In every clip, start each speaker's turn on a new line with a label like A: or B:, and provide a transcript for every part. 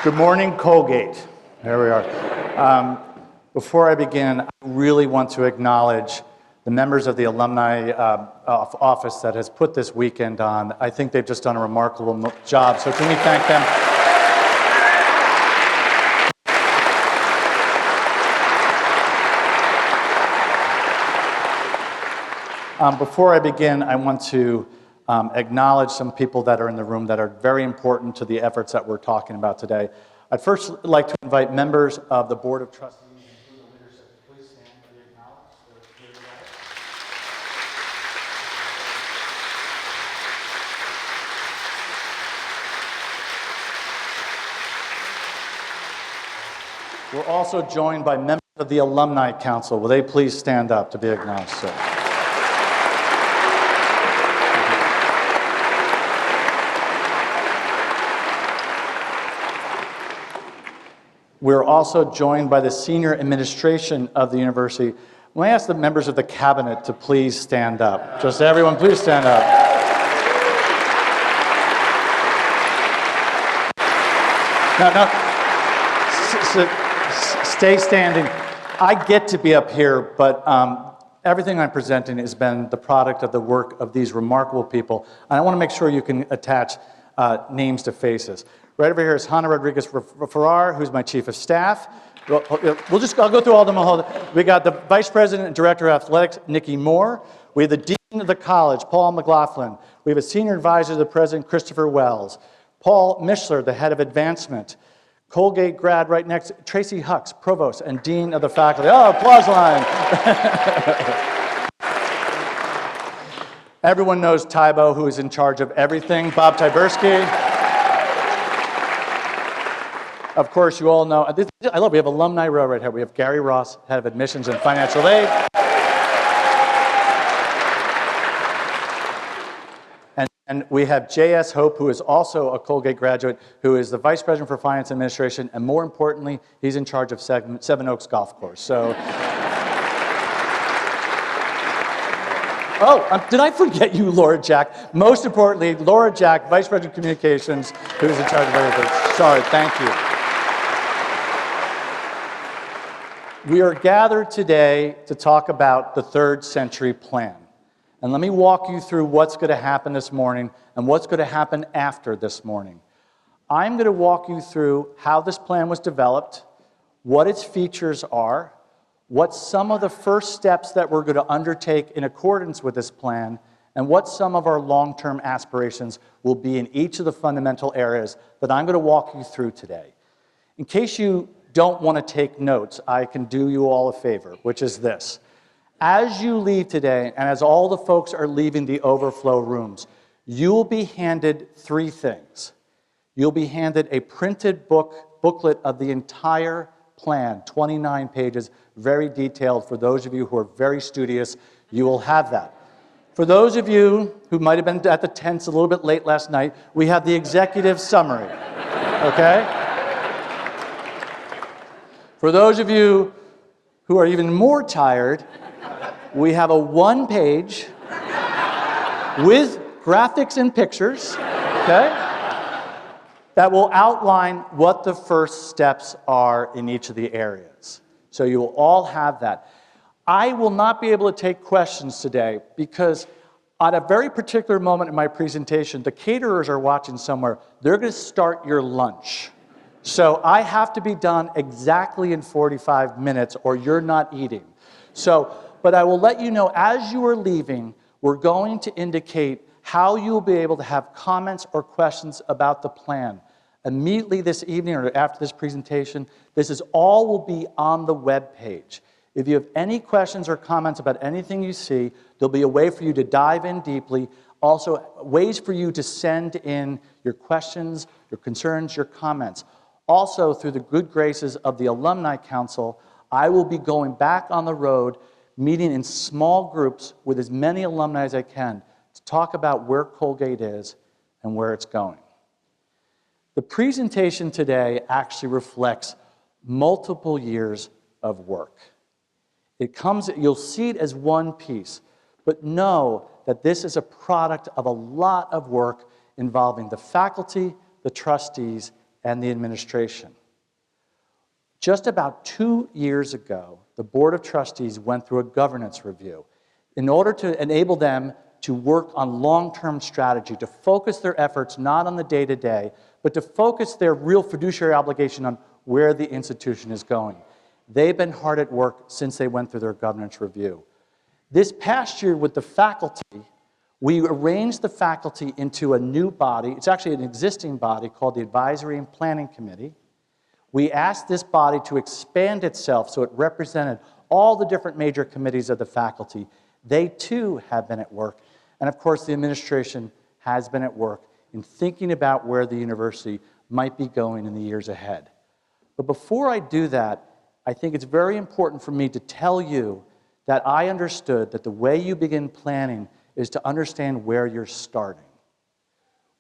A: Good morning, Colgate. There we are. Before I begin, I really want to acknowledge the members of the alumni office that has put this weekend on. I think they've just done a remarkable job, so can we thank them? Before I begin, I want to acknowledge some people that are in the room that are very important to the efforts that we're talking about today. I'd first like to invite members of the Board of Trustees and the leadership to please stand and be acknowledged. We're also joined by members of the Alumni Council. Will they please stand up to be acknowledged, sir? We're also joined by the senior administration of the university. I'm going to ask the members of the cabinet to please stand up. Just everyone, please stand up. Stay standing. I get to be up here, but everything I'm presenting has been the product of the work of these remarkable people. And I want to make sure you can attach names to faces. Right over here is Hannah Rodriguez-Ferrar, who's my chief of staff. I'll go through all of them. We got the vice president and director of athletics, Nikki Moore. We have the dean of the college, Paul McLaughlin. We have a senior advisor to the president, Christopher Wells. Paul Mishler, the head of advancement. Colgate grad right next, Tracy Hucks, provost and dean of the faculty. Oh, applause line. Everyone knows Tybo, who is in charge of everything, Bob Tyberski. Of course, you all know, we have alumni row right here. We have Gary Ross, head of admissions and financial aid. And we have J.S. Hope, who is also a Colgate graduate, who is the vice president for finance administration, and more importantly, he's in charge of Seven Oaks Golf Course. So, did I forget you, Laura Jack? Most importantly, Laura Jack, vice president of communications, who is in charge of everything. Sorry, thank you. We are gathered today to talk about the third century plan. And let me walk you through what's going to happen this morning and what's going to happen after this morning. I'm going to walk you through how this plan was developed, what its features are, what some of the first steps that we're going to undertake in accordance with this plan, and what some of our long-term aspirations will be in each of the fundamental areas that I'm going to walk you through today. In case you don't want to take notes, I can do you all a favor, which is this. As you leave today, and as all the folks are leaving the overflow rooms, you will be handed three things. You'll be handed a printed booklet of the entire plan, 29 pages, very detailed. For those of you who are very studious, you will have that. For those of you who might have been at the tents a little bit late last night, we have the executive summary, okay? For those of you who are even more tired, we have a one-page with graphics and pictures, okay, that will outline what the first steps are in each of the areas. So you will all have that. I will not be able to take questions today because at a very particular moment in my presentation, the caterers are watching somewhere. They're going to start your lunch. So I have to be done exactly in 45 minutes or you're not eating. But I will let you know as you are leaving, we're going to indicate how you'll be able to have comments or questions about the plan. Immediately this evening or after this presentation, this is all will be on the web page. If you have any questions or comments about anything you see, there'll be a way for you to dive in deeply. Also, ways for you to send in your questions, your concerns, your comments. Also, through the good graces of the Alumni Council, I will be going back on the road, meeting in small groups with as many alumni as I can to talk about where Colgate is and where it's going. The presentation today actually reflects multiple years of work. You'll see it as one piece, but know that this is a product of a lot of work involving the faculty, the trustees, and the administration. Just about 2 years ago, the Board of Trustees went through a governance review in order to enable them to work on long-term strategy, to focus their efforts not on the day-to-day, but to focus their real fiduciary obligation on where the institution is going. They've been hard at work since they went through their governance review. This past year with the faculty, we arranged the faculty into a new body. It's actually an existing body called the Advisory and Planning Committee. We asked this body to expand itself so it represented all the different major committees of the faculty. They too have been at work. And of course, the administration has been at work in thinking about where the university might be going in the years ahead. But before I do that, I think it's very important for me to tell you that I understood that the way you begin planning is to understand where you're starting.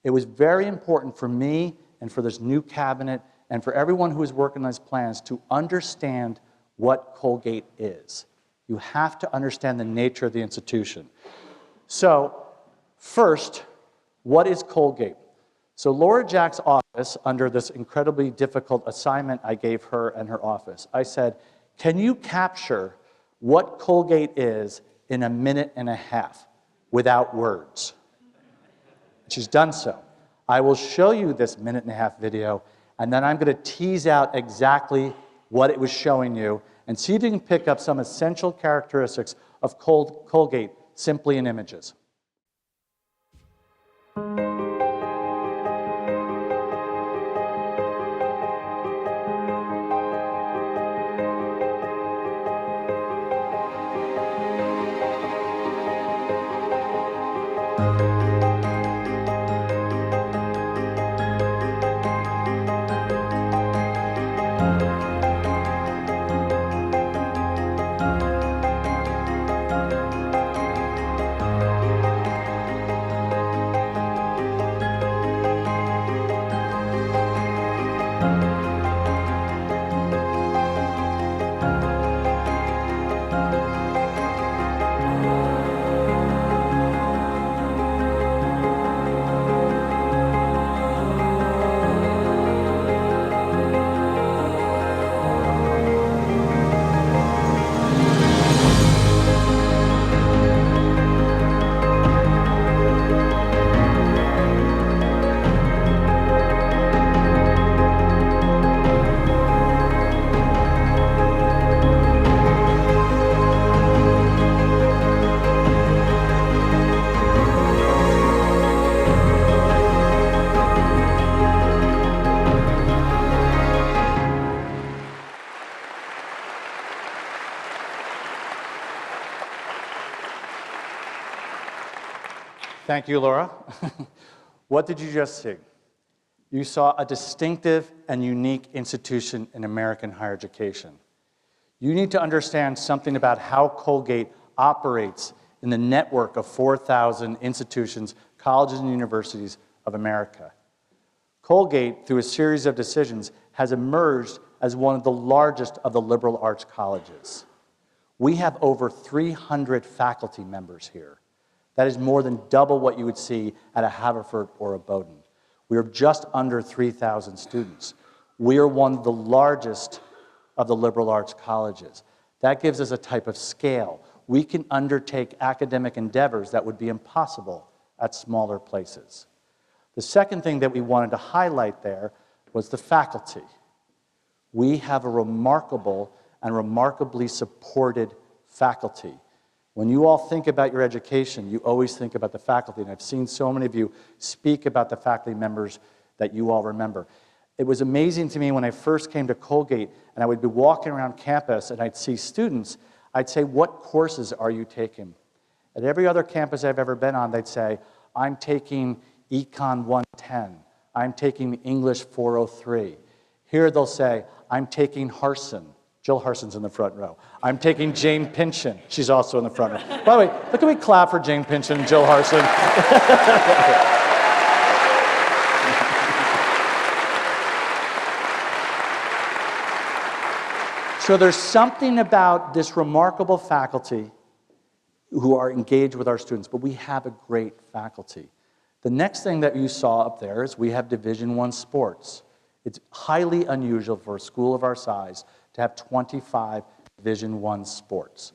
A: It was very important for me and for this new cabinet and for everyone who is working on these plans to understand what Colgate is. You have to understand the nature of the institution. So, first, what is Colgate? So Laura Jack's office, under this incredibly difficult assignment I gave her and her office, I said, can you capture what Colgate is in a minute and a half without words? She's done so. I will show you this minute and a half video, and then I'm going to tease out exactly what it was showing you and see if you can pick up some essential characteristics of Colgate simply in images. Thank you, Laura. What did you just see? You saw a distinctive and unique institution in American higher education. You need to understand something about how Colgate operates in the network of 4,000 institutions, colleges, and universities of America. Colgate, through a series of decisions, has emerged as one of the largest of the liberal arts colleges. We have over 300 faculty members here. That is more than double what you would see at a Haverford or a Bowdoin. We are just under 3,000 students. We are one of the largest of the liberal arts colleges. That gives us a type of scale. We can undertake academic endeavors that would be impossible at smaller places. The second thing that we wanted to highlight there was the faculty. We have a remarkable and remarkably supported faculty. When you all think about your education, you always think about the faculty, and I've seen so many of you speak about the faculty members that you all remember. It was amazing to me when I first came to Colgate, and I would be walking around campus, and I'd see students, I'd say, what courses are you taking? At every other campus I've ever been on, they'd say, I'm taking Econ 110, I'm taking English 403. Here they'll say, I'm taking Harson. Jill Harson's in the front row. I'm taking Jane Pynchon. She's also in the front row. By the way, look at me clap for Jane Pynchon and Jill Harson. So there's something about this remarkable faculty who are engaged with our students, but we have a great faculty. The next thing that you saw up there is we have Division I sports. It's highly unusual for a school of our size to have 25 Division I sports.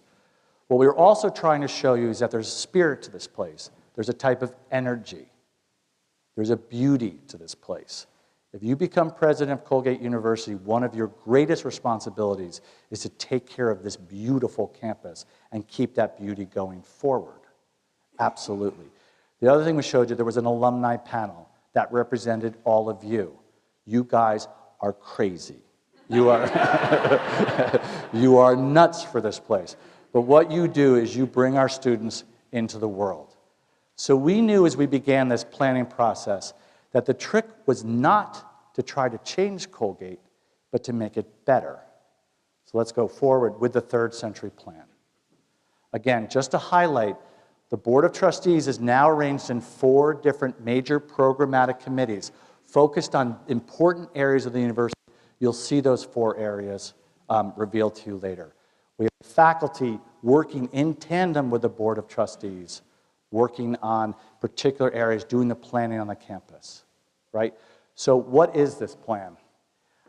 A: What we're also trying to show you is that there's a spirit to this place. There's a type of energy. There's a beauty to this place. If you become president of Colgate University, one of your greatest responsibilities is to take care of this beautiful campus and keep that beauty going forward. Absolutely. The other thing we showed you, there was an alumni panel that represented all of you. You guys are crazy. You are, you are nuts for this place. But what you do is you bring our students into the world. So we knew as we began this planning process that the trick was not to try to change Colgate, but to make it better. So let's go forward with the third century plan. Again, just to highlight, the Board of Trustees is now arranged in 4 different major programmatic committees focused on important areas of the university. You'll see those 4 areas revealed to you later. We have faculty working in tandem with the Board of Trustees, working on particular areas, doing the planning on the campus, right? So what is this plan?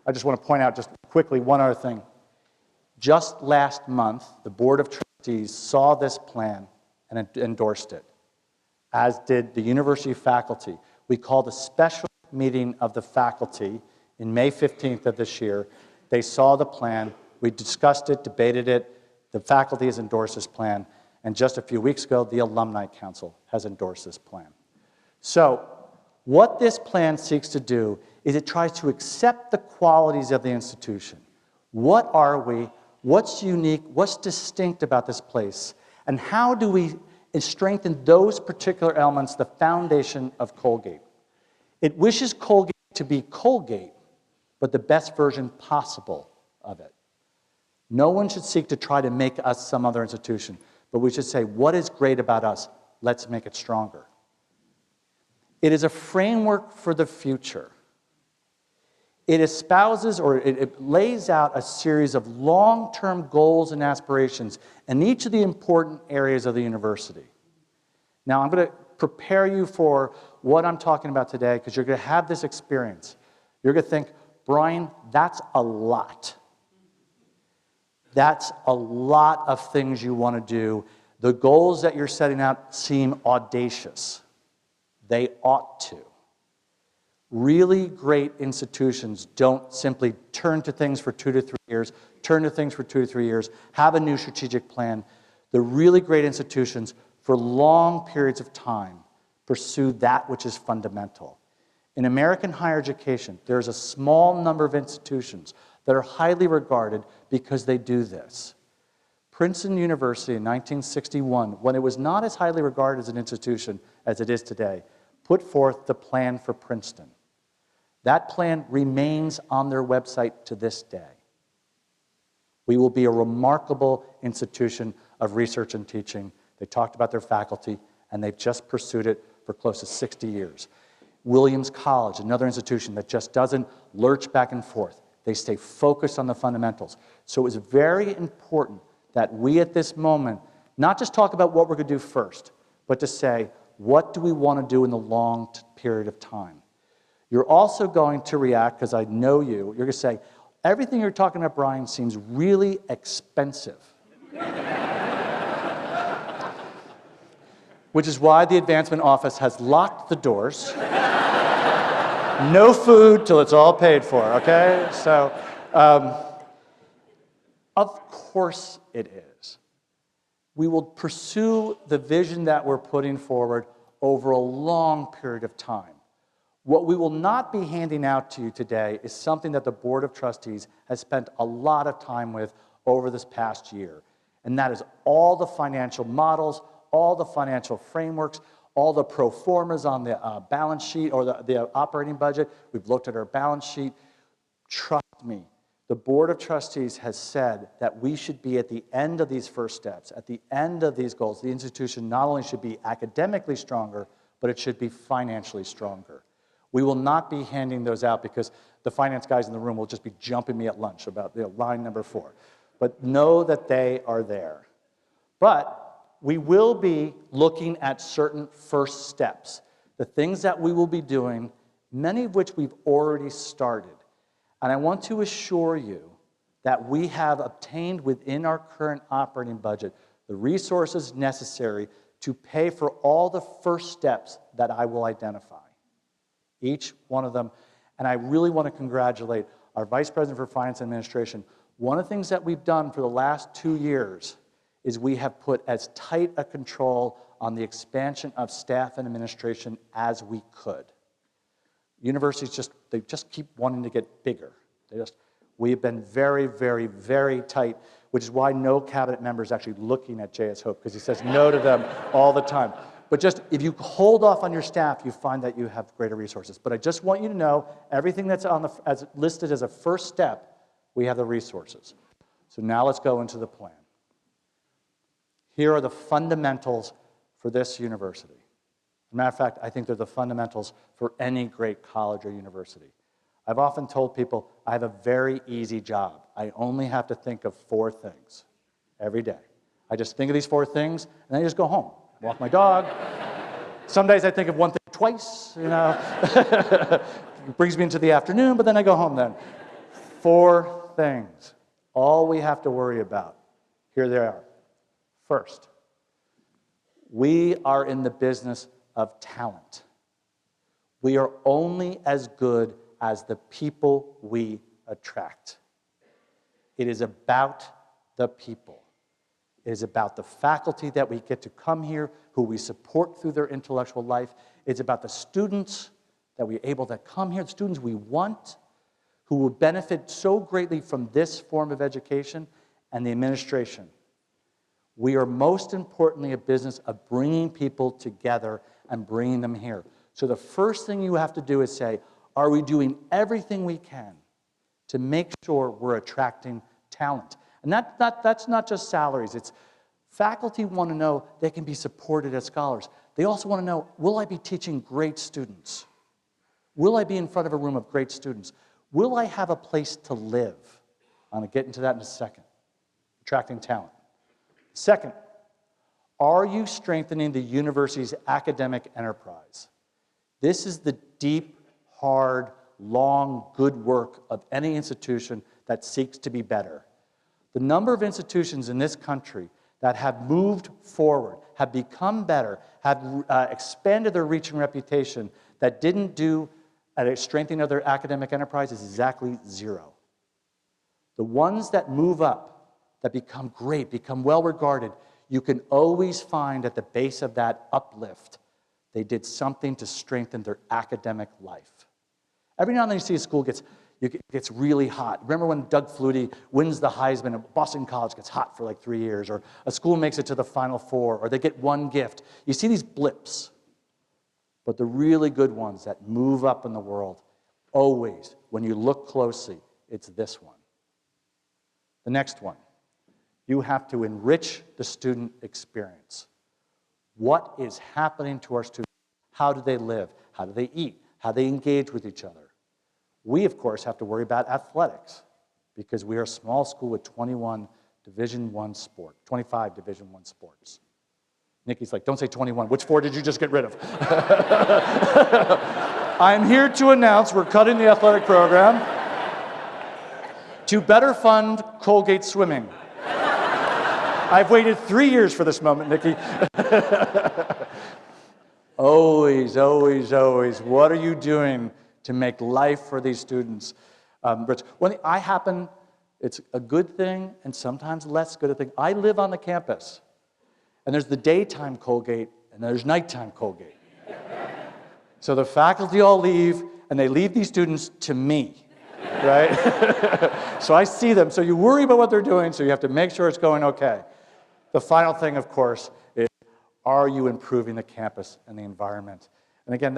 A: I just want to point out just quickly one other thing. Just last month, the Board of Trustees saw this plan and endorsed it, as did the university faculty. We called a special meeting of the faculty in May 15th of this year. They saw the plan, we discussed it, debated it, the faculty has endorsed this plan, and just a few weeks ago, the Alumni Council has endorsed this plan. So, what this plan seeks to do is it tries to accept the qualities of the institution. What are we? What's unique? What's distinct about this place? And how do we strengthen those particular elements, the foundation of Colgate? It wishes Colgate to be Colgate, but the best version possible of it. No one should seek to try to make us some other institution, but we should say, what is great about us? Let's make it stronger. It is a framework for the future. It espouses or it lays out a series of long-term goals and aspirations in each of the important areas of the university. Now, I'm going to prepare you for what I'm talking about today because you're going to have this experience. You're going to think, Brian, that's a lot. That's a lot of things you want to do. The goals that you're setting out seem audacious. They ought to. Really great institutions don't simply turn to things for 2 to 3 years, turn to things for 2 to 3 years, have a new strategic plan. The really great institutions, for long periods of time, pursue that which is fundamental. In American higher education, there's a small number of institutions that are highly regarded because they do this. Princeton University in 1961, when it was not as highly regarded as an institution as it is today, put forth the plan for Princeton. That plan remains on their website to this day. We will be a remarkable institution of research and teaching. They talked about their faculty, and they've just pursued it for close to 60 years. Williams College, another institution that just doesn't lurch back and forth. They stay focused on the fundamentals. So it was very important that we at this moment not just talk about what we're going to do first, but to say, what do we want to do in the long period of time? You're also going to react, because I know you, you're going to say, everything you're talking about, Brian, seems really expensive. Which is why the advancement office has locked the doors. No food till it's all paid for, okay? So, of course it is. We will pursue the vision that we're putting forward over a long period of time. What we will not be handing out to you today is something that the Board of Trustees has spent a lot of time with over this past year. And that is all the financial models, all the financial frameworks, all the pro formas on the balance sheet or the operating budget. We've looked at our balance sheet. Trust me, the Board of Trustees has said that we should be at the end of these first steps, at the end of these goals. The institution not only should be academically stronger, but it should be financially stronger. We will not be handing those out because the finance guys in the room will just be jumping me at lunch about line number 4. But know that they are there. But we will be looking at certain first steps, the things that we will be doing, many of which we've already started. And I want to assure you that we have obtained within our current operating budget the resources necessary to pay for all the first steps that I will identify. Each one of them. And I really want to congratulate our Vice President for Finance and Administration. One of the things that we've done for the last 2 years is we have put as tight a control on the expansion of staff and administration as we could. Universities they just keep wanting to get bigger. We have been very, very, very tight, which is why no cabinet member is actually looking at J.S. Hope, because he says no to them all the time. But just, if you hold off on your staff, you find that you have greater resources. But I just want you to know, everything that's as listed as a first step, we have the resources. So now let's go into the plan. Here are the fundamentals for this university. As a matter of fact, I think they're the fundamentals for any great college or university. I've often told people I have a very easy job. I only have to think of 4 things every day. I just think of these 4 things, and then I just go home, walk my dog. Some days I think of one thing twice, you know. It brings me into the afternoon, but then I go home then. 4 things. All we have to worry about. Here they are. First, we are in the business of talent. We are only as good as the people we attract. It is about the people. It is about the faculty that we get to come here, who we support through their intellectual life. It's about the students that we're able to come here, the students we want, who will benefit so greatly from this form of education, and the administration. We are most importantly a business of bringing people together and bringing them here. So the first thing you have to do is say, are we doing everything we can to make sure we're attracting talent? And that's not just salaries. It's faculty want to know they can be supported as scholars. They also want to know, will I be teaching great students? Will I be in front of a room of great students? Will I have a place to live? I'm going to get into that in a second. Attracting talent. Second, are you strengthening the university's academic enterprise? This is the deep, hard, long, good work of any institution that seeks to be better. The number of institutions in this country that have moved forward, have become better, have expanded their reach and reputation, that didn't do at strengthening of their academic enterprise is exactly 0. The ones that move up, that become great, become well-regarded, you can always find at the base of that uplift, they did something to strengthen their academic life. Every now and then you see a school gets really hot. Remember when Doug Flutie wins the Heisman and Boston College gets hot for like 3 years, or a school makes it to the Final Four, or they get one gift. You see these blips. But the really good ones that move up in the world, always, when you look closely, it's this one. The next one. You have to enrich the student experience. What is happening to our students? How do they live? How do they eat? How do they engage with each other? We, of course, have to worry about athletics because we are a small school with 25 Division I sports. Nikki's like, don't say 21. Which 4 did you just get rid of? I'm here to announce we're cutting the athletic program to better fund Colgate swimming. I've waited 3 years for this moment, Nikki. Always, always, always, what are you doing to make life for these students rich? It's a good thing and sometimes less good a thing. I live on the campus, and there's the daytime Colgate and there's nighttime Colgate. So the faculty all leave, and they leave these students to me, right? So I see them. So you worry about what they're doing, so you have to make sure it's going okay. The final thing, of course, is are you improving the campus and the environment? And again,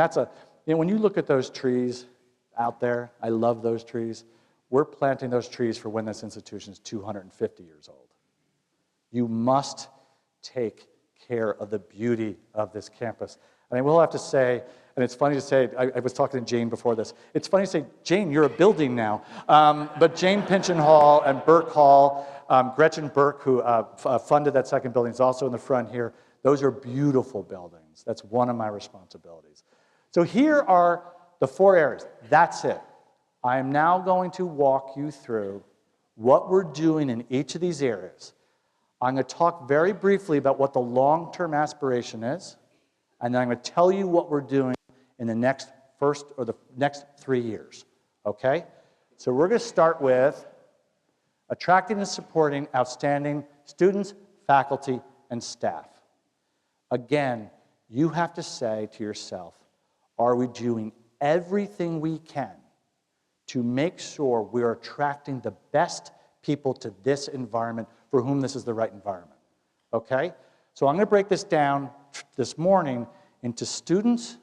A: when you look at those trees out there, I love those trees. We're planting those trees for when this institution is 250 years old. You must take care of the beauty of this campus. And I will have to say, and it's funny to say, I was talking to Jane before this, it's funny to say, Jane, you're a building now. But Jane Pinchin Hall and Burke Hall, Gretchen Burke, who funded that second building, is also in the front here. Those are beautiful buildings. That's one of my responsibilities. So here are the 4 areas. That's it. I am now going to walk you through what we're doing in each of these areas. I'm going to talk very briefly about what the long-term aspiration is, and then I'm going to tell you what we're doing in the next 3 years. Okay? So we're going to start with attracting and supporting outstanding students, faculty, and staff. Again, you have to say to yourself, are we doing everything we can to make sure we're attracting the best people to this environment for whom this is the right environment? Okay? So I'm going to break this down this morning into students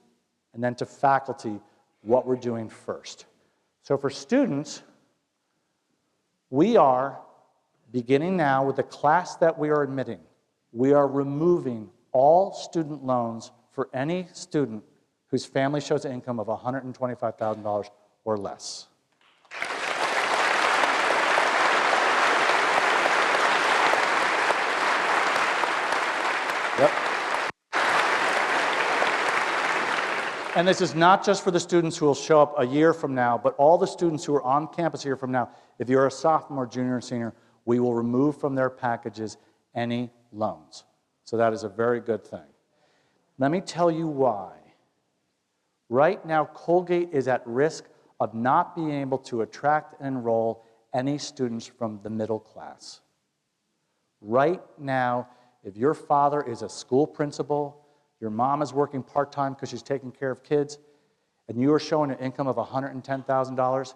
A: and then to faculty, what we're doing first. So for students, we are beginning now with the class that we are admitting. We are removing all student loans for any student whose family shows an income of $125,000 or less. Yep. And this is not just for the students who will show up a year from now, but all the students who are on campus a year from now. If you're a sophomore, junior, or senior, we will remove from their packages any loans. So that is a very good thing. Let me tell you why. Right now, Colgate is at risk of not being able to attract and enroll any students from the middle class. Right now, if your father is a school principal, your mom is working part-time because she's taking care of kids, and you are showing an income of $110,000,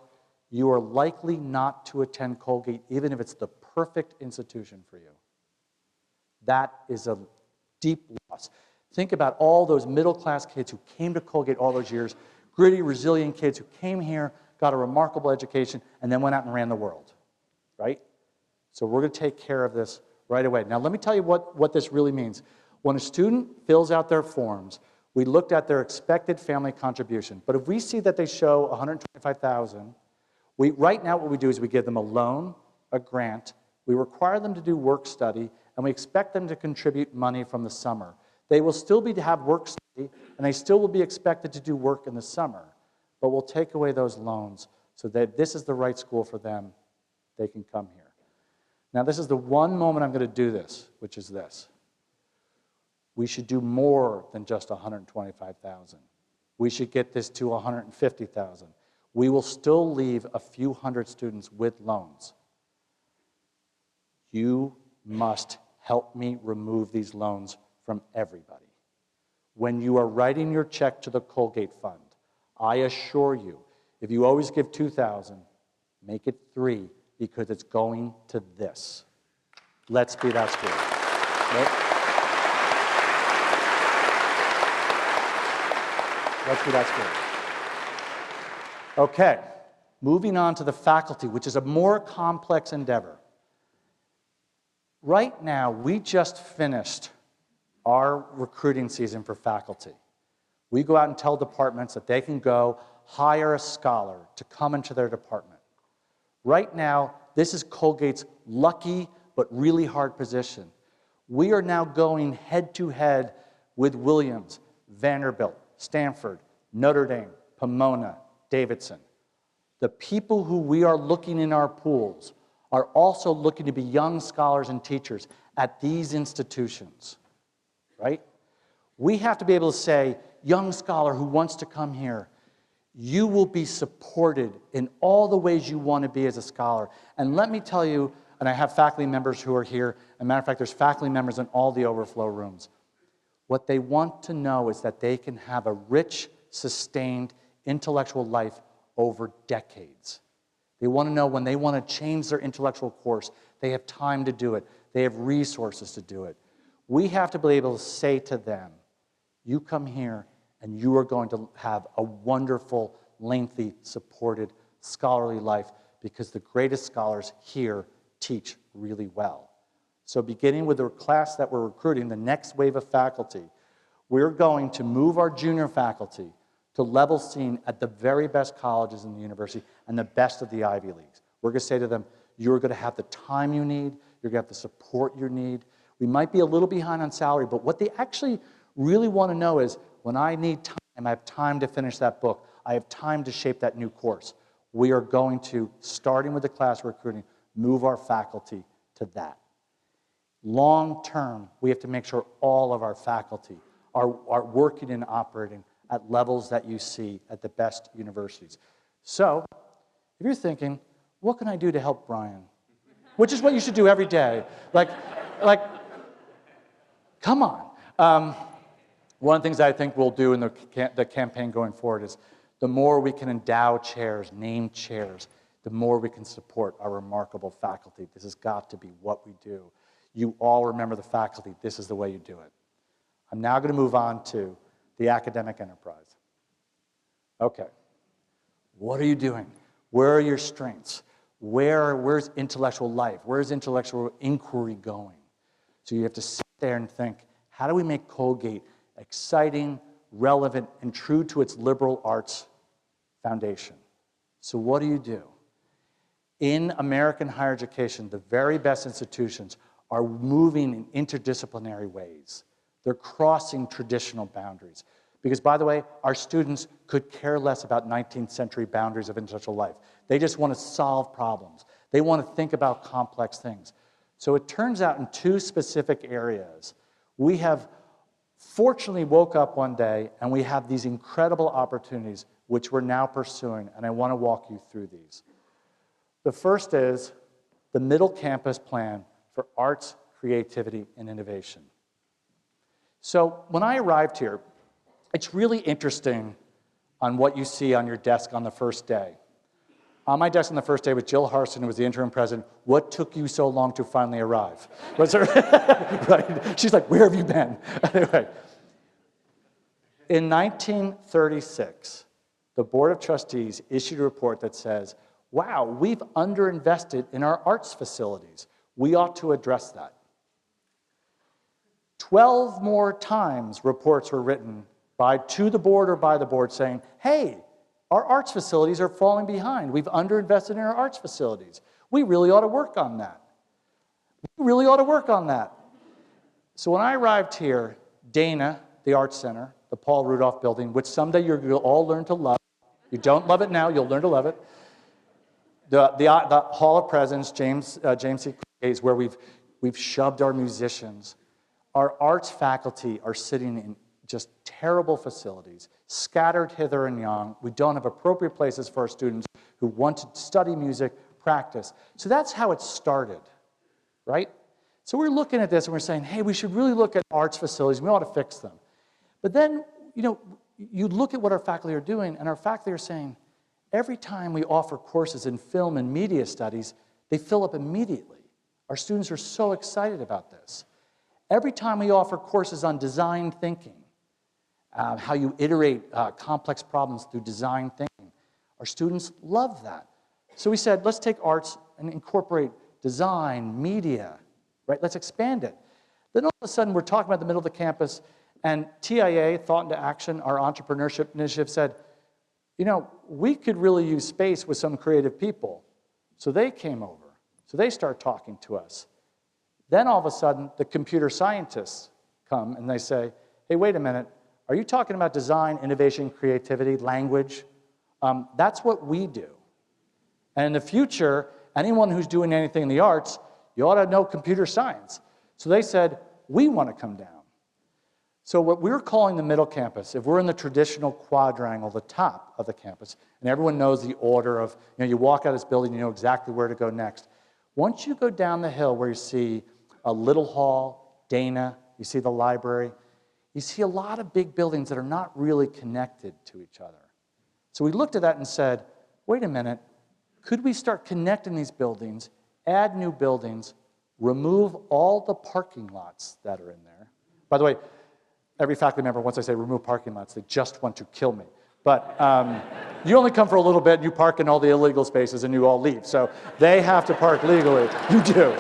A: you are likely not to attend Colgate, even if it's the perfect institution for you. That is a deep loss. Think about all those middle-class kids who came to Colgate all those years, gritty, resilient kids who came here, got a remarkable education, and then went out and ran the world, right? So we're going to take care of this right away. Now, let me tell you what this really means. When a student fills out their forms, we looked at their expected family contribution. But if we see that they show $125,000, right now what we do is we give them a loan, a grant, we require them to do work study, and we expect them to contribute money from the summer. They will still have work study, and they still will be expected to do work in the summer. But we'll take away those loans so that this is the right school for them. They can come here. Now, this is the one moment I'm going to do this, which is this. We should do more than just $125,000. We should get this to $150,000. We will still leave a few hundred students with loans. You must help me remove these loans from everybody. When you are writing your check to the Colgate Fund, I assure you, if you always give $2,000, make it $3,000 because it's going to this. Let's be that school. Right? Let's be that school. Okay, moving on to the faculty, which is a more complex endeavor. Right now, we just finished our recruiting season for faculty. We go out and tell departments that they can go hire a scholar to come into their department. Right now, this is Colgate's lucky but really hard position. We are now going head-to-head with Williams, Vanderbilt, Stanford, Notre Dame, Pomona, Davidson. The people who we are looking in our pools are also looking to be young scholars and teachers at these institutions, right? We have to be able to say, young scholar who wants to come here, you will be supported in all the ways you want to be as a scholar. And let me tell you, and I have faculty members who are here, as a matter of fact, there's faculty members in all the overflow rooms. What they want to know is that they can have a rich, sustained intellectual life over decades. They want to know when they want to change their intellectual course, they have time to do it. They have resources to do it. We have to be able to say to them, you come here and you are going to have a wonderful, lengthy, supported, scholarly life because the greatest scholars here teach really well. So beginning with the class that we're recruiting, the next wave of faculty, we're going to move our junior faculty to level seen at the very best colleges in the university and the best of the Ivy Leagues. We're going to say to them, you're going to have the time you need, you're going to have the support you need. We might be a little behind on salary, but what they actually really want to know is, when I need time, I have time to finish that book. I have time to shape that new course. we are going to, starting with the class recruiting, move our faculty to that. Long term, we have to make sure all of our faculty are working and operating at levels that you see at the best universities. So, if you're thinking, what can I do to help Brian? Which is what you should do every day. Like, come on. One of the things I think we'll do in the campaign going forward is the more we can endow chairs, name chairs, the more we can support our remarkable faculty. This has got to be what we do. You all remember the faculty. This is the way you do it. I'm now going to move on to the academic enterprise. Okay. What are you doing? Where are your strengths? Where's intellectual life? Where's intellectual inquiry going? So you have to sit there and think, how do we make Colgate exciting, relevant, and true to its liberal arts foundation? So what do? In American higher education, the very best institutions are moving in interdisciplinary ways. They're crossing traditional boundaries. Because, by the way, our students could care less about 19th century boundaries of intellectual life. They just want to solve problems. They want to think about complex things. So it turns out in two specific areas, we have fortunately woke up one day and we have these incredible opportunities which we're now pursuing, and I want to walk you through these. The first is the Middle Campus Plan for Arts, Creativity, and Innovation. So when I arrived here, it's really interesting on what you see on your desk on the first day. On my desk on the first day was Jill Harson, who was the interim president. What took you so long to finally arrive? Was her right? She's like, where have you been? Anyway, in 1936, the Board of Trustees issued a report that says, wow, we've underinvested in our arts facilities. We ought to address that. 12 more times reports were written to the board or by the board saying, hey, our arts facilities are falling behind. We've underinvested in our arts facilities. We really ought to work on that. We really ought to work on that. So when I arrived here, Dana, the Arts Center, the Paul Rudolph Building, which someday you'll all learn to love. You don't love it now, you'll learn to love it. The Hall of Presidents, James C. Colgate, is where we've shoved our musicians. Our arts faculty are sitting in just terrible facilities, scattered hither and yon. We don't have appropriate places for our students who want to study music, practice. So that's how it started, right? So we're looking at this and we're saying, hey, we should really look at arts facilities. We ought to fix them. But then, you look at what our faculty are doing, and our faculty are saying, every time we offer courses in film and media studies, they fill up immediately. Our students are so excited about this. Every time we offer courses on design thinking, how you iterate complex problems through design thinking, our students love that. So we said, let's take arts and incorporate design, media, right? Let's expand it. Then all of a sudden, we're talking about the middle of the campus, and TIA, Thought into Action, our entrepreneurship initiative, said, we could really use space with some creative people. So they came over. So they start talking to us. Then all of a sudden, the computer scientists come and they say, hey, wait a minute. Are you talking about design, innovation, creativity, language? That's what we do. And in the future, anyone who's doing anything in the arts, you ought to know computer science. So they said, we want to come down. So what we're calling the middle campus, if we're in the traditional quadrangle, the top of the campus, and everyone knows the order of, you walk out of this building, you know exactly where to go next. Once you go down the hill where you see a little hall, Dana, you see the library, you see a lot of big buildings that are not really connected to each other. So we looked at that and said, wait a minute, could we start connecting these buildings, add new buildings, remove all the parking lots that are in there? By the way, every faculty member, once I say remove parking lots, they just want to kill me. But you only come for a little bit, you park in all the illegal spaces, and you all leave. So they have to park legally. You do.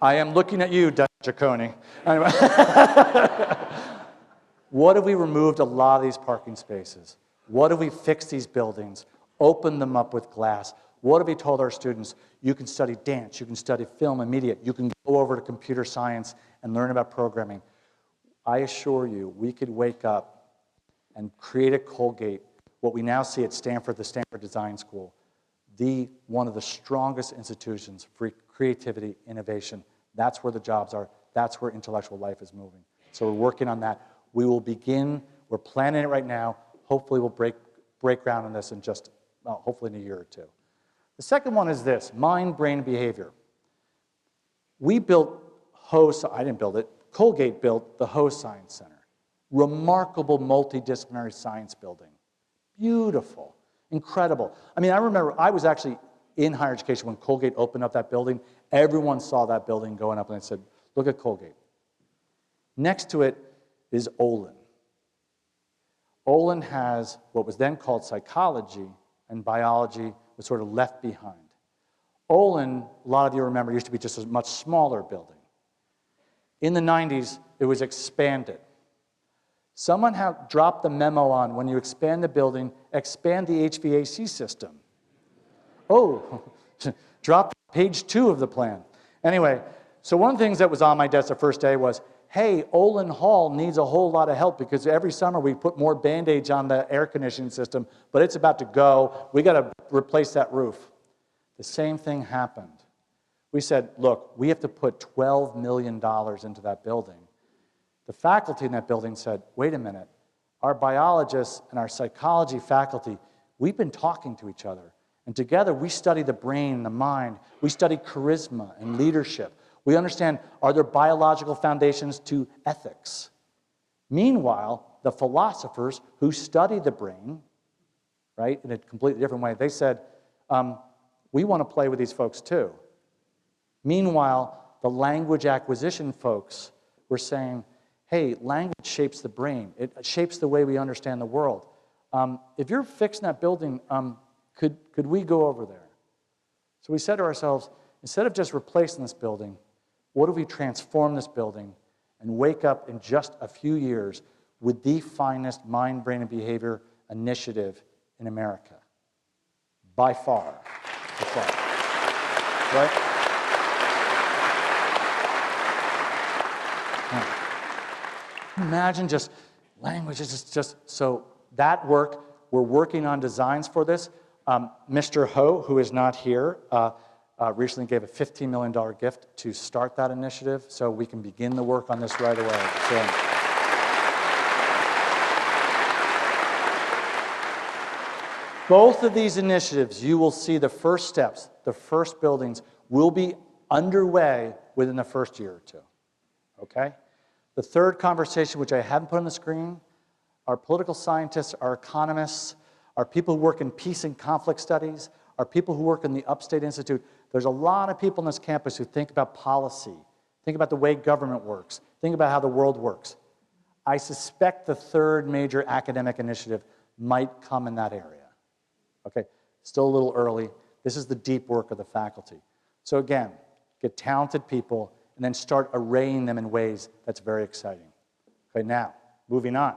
A: I am looking at you, Giacone. Anyway. What if we removed a lot of these parking spaces? What if we fixed these buildings, opened them up with glass? What if we told our students, you can study dance, you can study film and media, you can go over to computer science and learn about programming? I assure you, we could wake up and create a Colgate what we now see at Stanford, the Stanford Design School, one of the strongest institutions for creativity, innovation. That's where the jobs are. That's where intellectual life is moving. So we're working on that. We will begin, we're planning it right now. Hopefully we'll break ground on this in just, well, hopefully in a year or two. The second one is this, mind, brain, and behavior. We built I didn't build it, Colgate built the Ho Science Center. Remarkable multidisciplinary science building. Beautiful, incredible. I mean, I remember I was actually in higher education when Colgate opened up that building. Everyone saw that building going up and they said, look at Colgate. Next to it is Olin. Olin has what was then called psychology, and biology was sort of left behind. Olin, a lot of you remember, used to be just a much smaller building. In the 90s, it was expanded. Someone had dropped the memo on when you expand the building, expand the HVAC system. Oh, drop page 2 of the plan. Anyway, so one of the things that was on my desk the first day was, hey, Olin Hall needs a whole lot of help because every summer we put more Band-Aids on the air conditioning system, but it's about to go. We got to replace that roof. The same thing happened. We said, look, we have to put $12 million into that building. The faculty in that building said, wait a minute, our biologists and our psychology faculty, we've been talking to each other. And together we study the brain and the mind. We study charisma and leadership. We understand, are there biological foundations to ethics? Meanwhile, the philosophers who study the brain, right, in a completely different way, they said, we want to play with these folks too. Meanwhile, the language acquisition folks were saying, hey, language shapes the brain. It shapes the way we understand the world. If you're fixing that building, could we go over there? So we said to ourselves, instead of just replacing this building, what if we transform this building and wake up in just a few years with the finest mind, brain, and behavior initiative in America? By far. By far. Right? Imagine just language is just so that work, we're working on designs for this. Mr. Ho, who is not here, recently gave a $15 million gift to start that initiative, so we can begin the work on this right away. So, both of these initiatives, you will see the first steps, the first buildings, will be underway within the first year or two, okay? The third conversation, which I haven't put on the screen, our political scientists, our economists, our people who work in peace and conflict studies, our people who work in the Upstate Institute. There's a lot of people on this campus who think about policy, think about the way government works, think about how the world works. I suspect the third major academic initiative might come in that area. Okay, still a little early. This is the deep work of the faculty. So again, get talented people and then start arraying them in ways that's very exciting. Okay, now, moving on.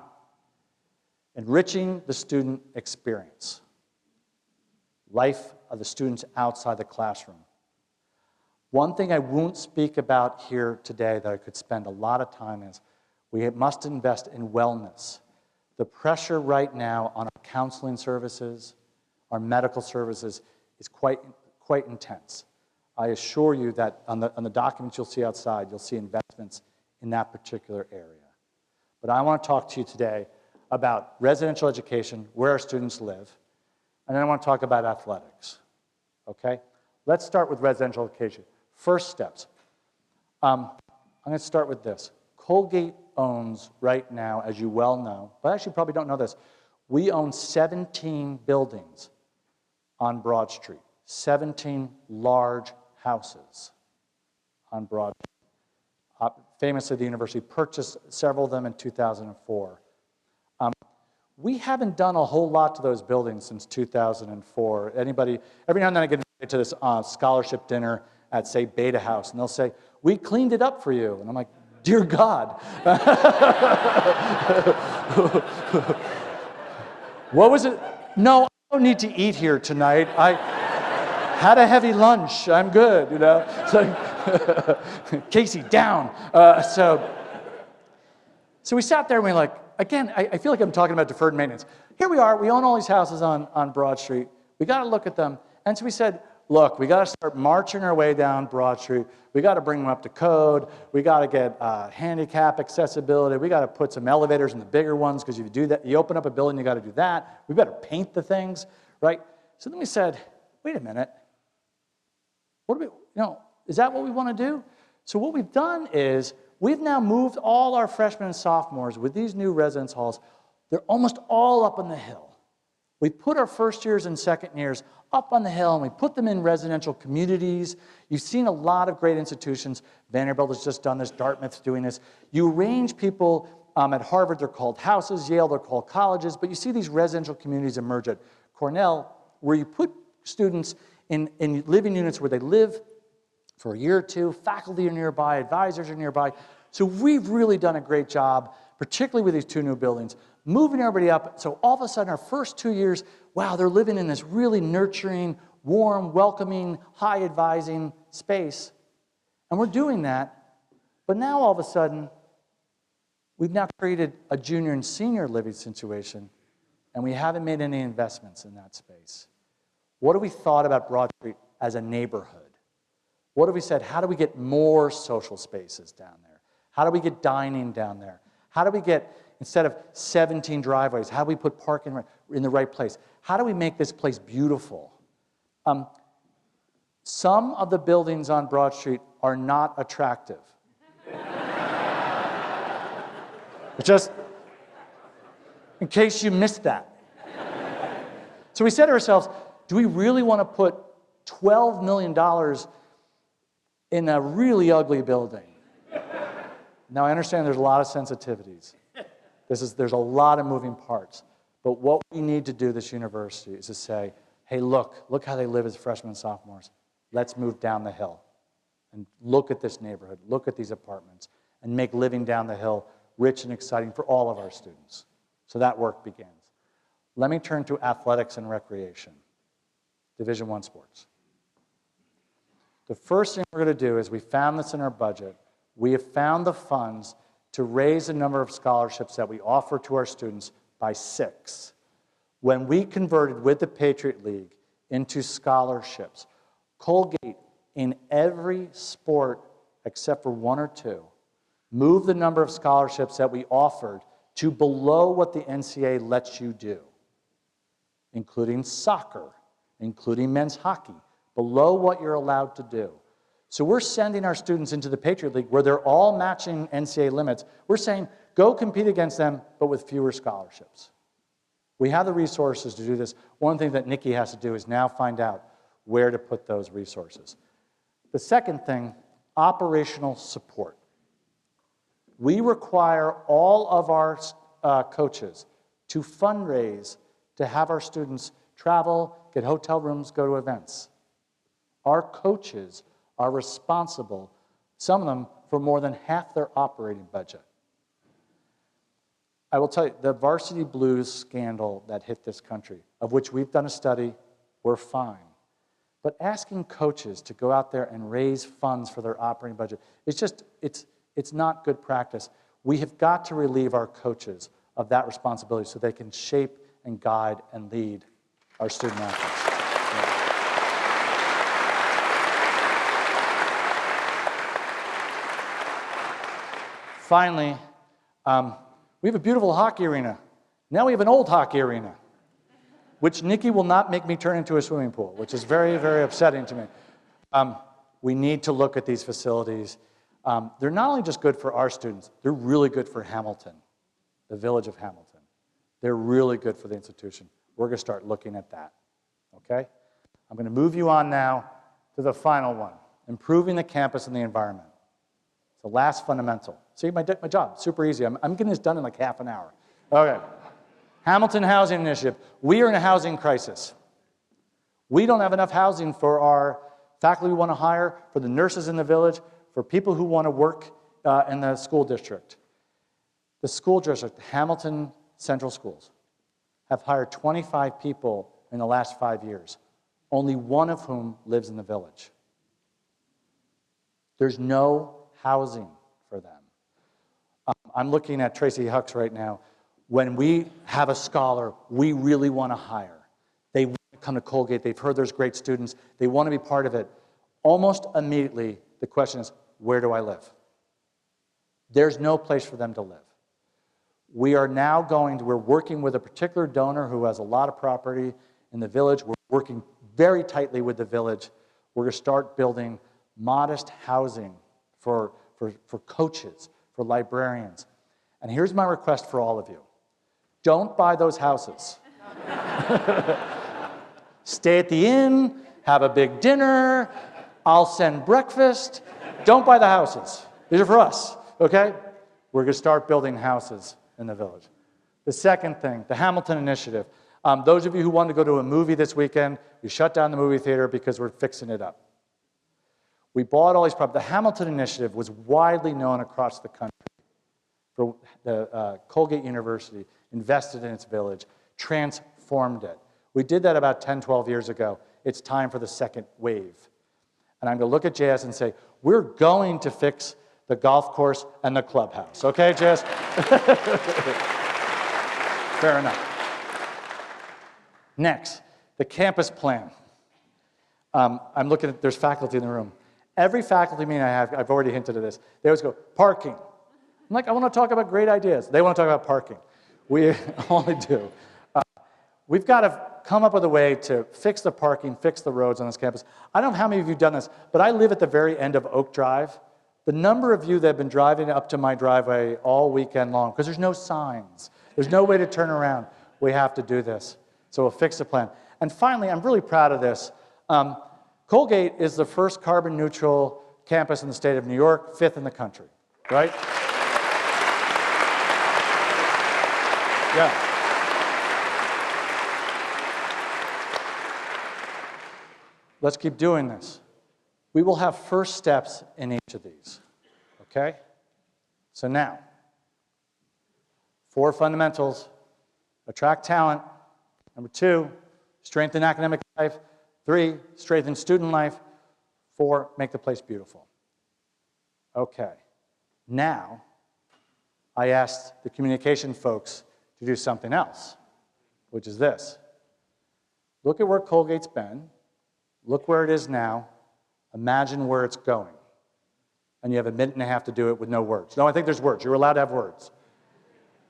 A: Enriching the student experience. Life of the students outside the classroom. One thing I won't speak about here today that I could spend a lot of time is we must invest in wellness. The pressure right now on our counseling services, our medical services, is quite intense. I assure you that on the documents you'll see outside, you'll see investments in that particular area. But I want to talk to you today about residential education, where our students live, and then I want to talk about athletics, okay? Let's start with residential education. First steps. I'm going to start with this. Colgate owns right now, as you well know, but actually you probably don't know this, we own 17 buildings on Broad Street, 17 large houses on Broad Street. Famously, the university purchased several of them in 2004. We haven't done a whole lot to those buildings since 2004. Every now and then I get invited to this scholarship dinner at, say, Beta House, and they'll say, we cleaned it up for you. And I'm like, dear God. What was it? No, I don't need to eat here tonight. I had a heavy lunch. I'm good, you know. It's like, Casey, down. So we sat there and we were like, again, I feel like I'm talking about deferred maintenance. Here we are, we own all these houses on Broad Street. We got to look at them. And so we said, look, we got to start marching our way down Broad Street. We got to bring them up to code. We got to get handicap accessibility. We got to put some elevators in the bigger ones, because if you do that, you open up a building, you got to do that. We better paint the things, right? So then we said, wait a minute. What do we, is that what we want to do? So what we've done is we've now moved all our freshmen and sophomores with these new residence halls. They're almost all up on the hill. We put our first years and second years up on the hill, and we put them in residential communities. You've seen a lot of great institutions. Vanderbilt has just done this. Dartmouth's doing this. You arrange people at Harvard, they're called houses. Yale, they're called colleges. But you see these residential communities emerge at Cornell, where you put students in living units where they live for a year or two. Faculty are nearby. Advisors are nearby. So we've really done a great job, particularly with these two new buildings, moving everybody up. So all of a sudden, our first 2 years, wow, they're living in this really nurturing, warm, welcoming, high advising space. And we're doing that. But now all of a sudden, we've now created a junior and senior living situation, and we haven't made any investments in that space. What have we thought about Broad Street as a neighborhood? What have we said? How do we get more social spaces down there? How do we get dining down there? How do we get, instead of 17 driveways, how do we put parking in the right place? How do we make this place beautiful? Some of the buildings on Broad Street are not attractive. Just in case you missed that. So we said to ourselves, do we really want to put $12 million in a really ugly building? Now, I understand there's a lot of sensitivities. There's a lot of moving parts. But what we need to do this university is to say, hey, look how they live as freshmen and sophomores. Let's move down the hill and look at this neighborhood, look at these apartments, and make living down the hill rich and exciting for all of our students. So that work begins. Let me turn to athletics and recreation, Division I sports. The first thing we're going to do is, we found this in our budget. We have found the funds to raise the number of scholarships that we offer to our students by 6. When we converted with the Patriot League into scholarships, Colgate, in every sport except for 1 or 2, moved the number of scholarships that we offered to below what the NCAA lets you do, including soccer, including men's hockey, below what you're allowed to do. So we're sending our students into the Patriot League, where they're all matching NCAA limits. We're saying, go compete against them, but with fewer scholarships. We have the resources to do this. One thing that Nikki has to do is now find out where to put those resources. The second thing, operational support. We require all of our coaches to fundraise to have our students travel, get hotel rooms, go to events. Our coaches are responsible, some of them, for more than half their operating budget. I will tell you, the varsity blues scandal that hit this country, of which we've done a study, we're fine. But asking coaches to go out there and raise funds for their operating budget, it's not good practice. We have got to relieve our coaches of that responsibility so they can shape and guide and lead our student athletes. Finally, we have a beautiful hockey arena. Now we have an old hockey arena, which Nikki will not make me turn into a swimming pool, which is very, very upsetting to me. We need to look at these facilities. They're not only just good for our students, they're really good for Hamilton, the village of Hamilton. They're really good for the institution. We're going to start looking at that, okay? I'm going to move you on now to the final one, improving the campus and the environment. It's the last fundamental. See, my job, super easy. I'm getting this done in like half an hour. Okay. Hamilton Housing Initiative. We are in a housing crisis. We don't have enough housing for our faculty we want to hire, for the nurses in the village, for people who want to work in the school district. The school district, Hamilton Central Schools, have hired 25 people in the last 5 years, only one of whom lives in the village. There's no housing for them. I'm looking at Tracy Hucks right now. When we have a scholar we really want to hire, they want to come to Colgate, they've heard there's great students, they want to be part of it, almost immediately the question is, where do I live? There's no place for them to live. We're working with a particular donor who has a lot of property in the village. We're working very tightly with the village. We're going to start building modest housing for coaches, for librarians. And here's my request for all of you. Don't buy those houses. Stay at the inn, have a big dinner, I'll send breakfast. Don't buy the houses. These are for us, okay? We're going to start building houses in the village. The second thing, the Hamilton Initiative. Those of you who want to go to a movie this weekend, you shut down the movie theater because we're fixing it up. We bought all these properties. The Hamilton Initiative was widely known across the country. For the Colgate University invested in its village, transformed it. We did that about 10, 12 years ago. It's time for the second wave. And I'm going to look at JS and say, we're going to fix the golf course and the clubhouse. Okay, JS? Fair enough. Next, the campus plan. I'm looking at, there's faculty in the room. Every faculty meeting I have, I've already hinted at this, they always go, parking. I'm like, I want to talk about great ideas. They want to talk about parking. We only do. We've got to come up with a way to fix the parking, fix the roads on this campus. I don't know how many of you have done this, but I live at the very end of Oak Drive. The number of you that have been driving up to my driveway all weekend long, because there's no signs. There's no way to turn around. We have to do this. So we'll fix the plan. And finally, I'm really proud of this. Colgate is the first carbon neutral campus in the state of New York, 5th in the country, right? Yeah. Let's keep doing this. We will have first steps in each of these, okay? So now, 4 fundamentals: attract talent. Number 2, strengthen academic life. 3, strengthen student life. 4, make the place beautiful. Okay, now I asked the communication folks to do something else, which is this. Look at where Colgate's been. Look where it is now. Imagine where it's going. And you have a minute and a half to do it with no words. No, I think there's words. You're allowed to have words.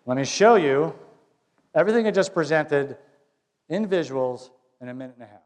A: Let me show you everything I just presented in visuals in a minute and a half.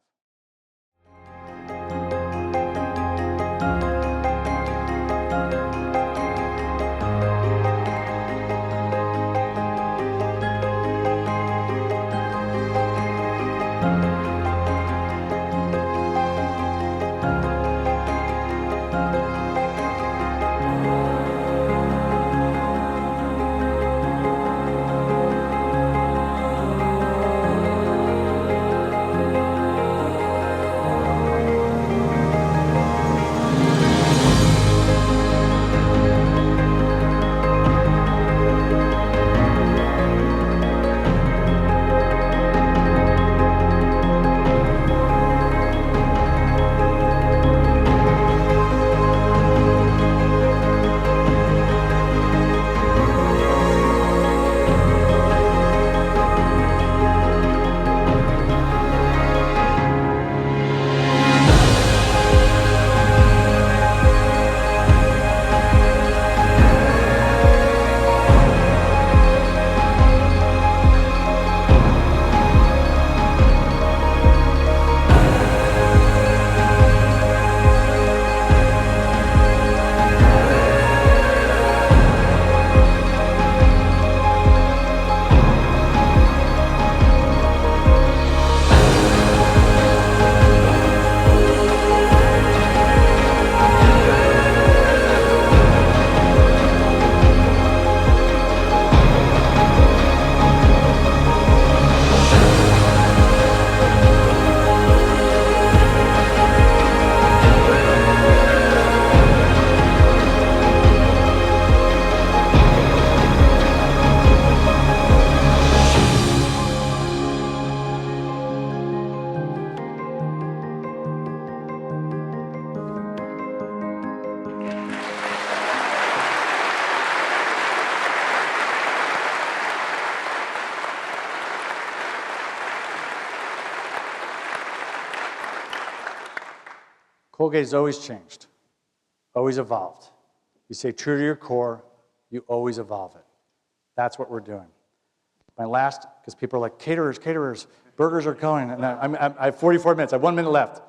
A: Colgate's always changed, always evolved. You stay true to your core, you always evolve it. That's what we're doing. My last, because people are like, caterers, burgers are going, and I have 44 minutes, I have 1 minute left.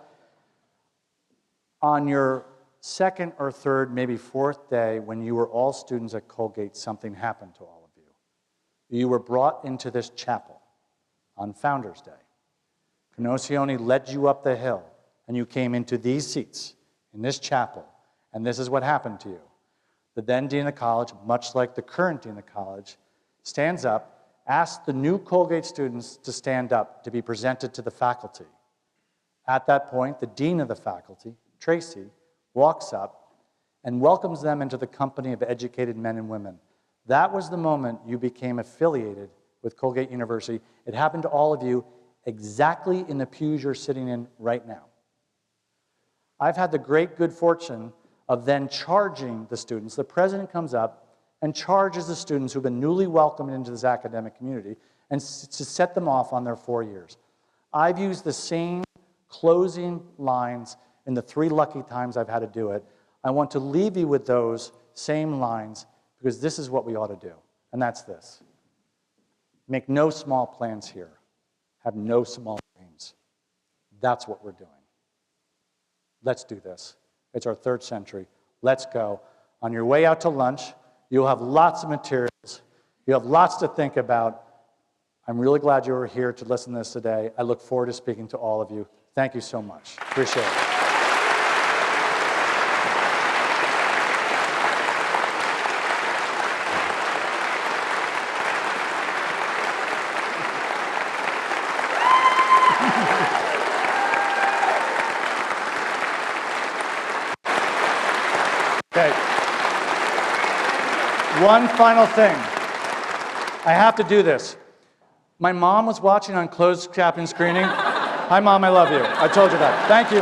A: On your second or third, maybe fourth day, when you were all students at Colgate, something happened to all of you. You were brought into this chapel on Founders Day. Canosione led you up the hill, and you came into these seats in this chapel, and this is what happened to you. The then dean of the college, much like the current dean of the college, stands up, asks the new Colgate students to stand up to be presented to the faculty. At that point, the dean of the faculty, Tracy, walks up and welcomes them into the company of educated men and women. That was the moment you became affiliated with Colgate University. It happened to all of you exactly in the pews you're sitting in right now. I've had the great good fortune of then charging the students. The president comes up and charges the students who've been newly welcomed into this academic community and to set them off on their 4 years. I've used the same closing lines in the 3 lucky times I've had to do it. I want to leave you with those same lines because this is what we ought to do, and that's this. Make no small plans here. Have no small dreams. That's what we're doing. Let's do this. It's our 3rd century. Let's go. On your way out to lunch, you'll have lots of materials. You'll have lots to think about. I'm really glad you were here to listen to this today. I look forward to speaking to all of you. Thank you so much. Appreciate it. Okay. One final thing. I have to do this. My mom was watching on closed caption screening. Hi, Mom, I love you. I told you that. Thank you.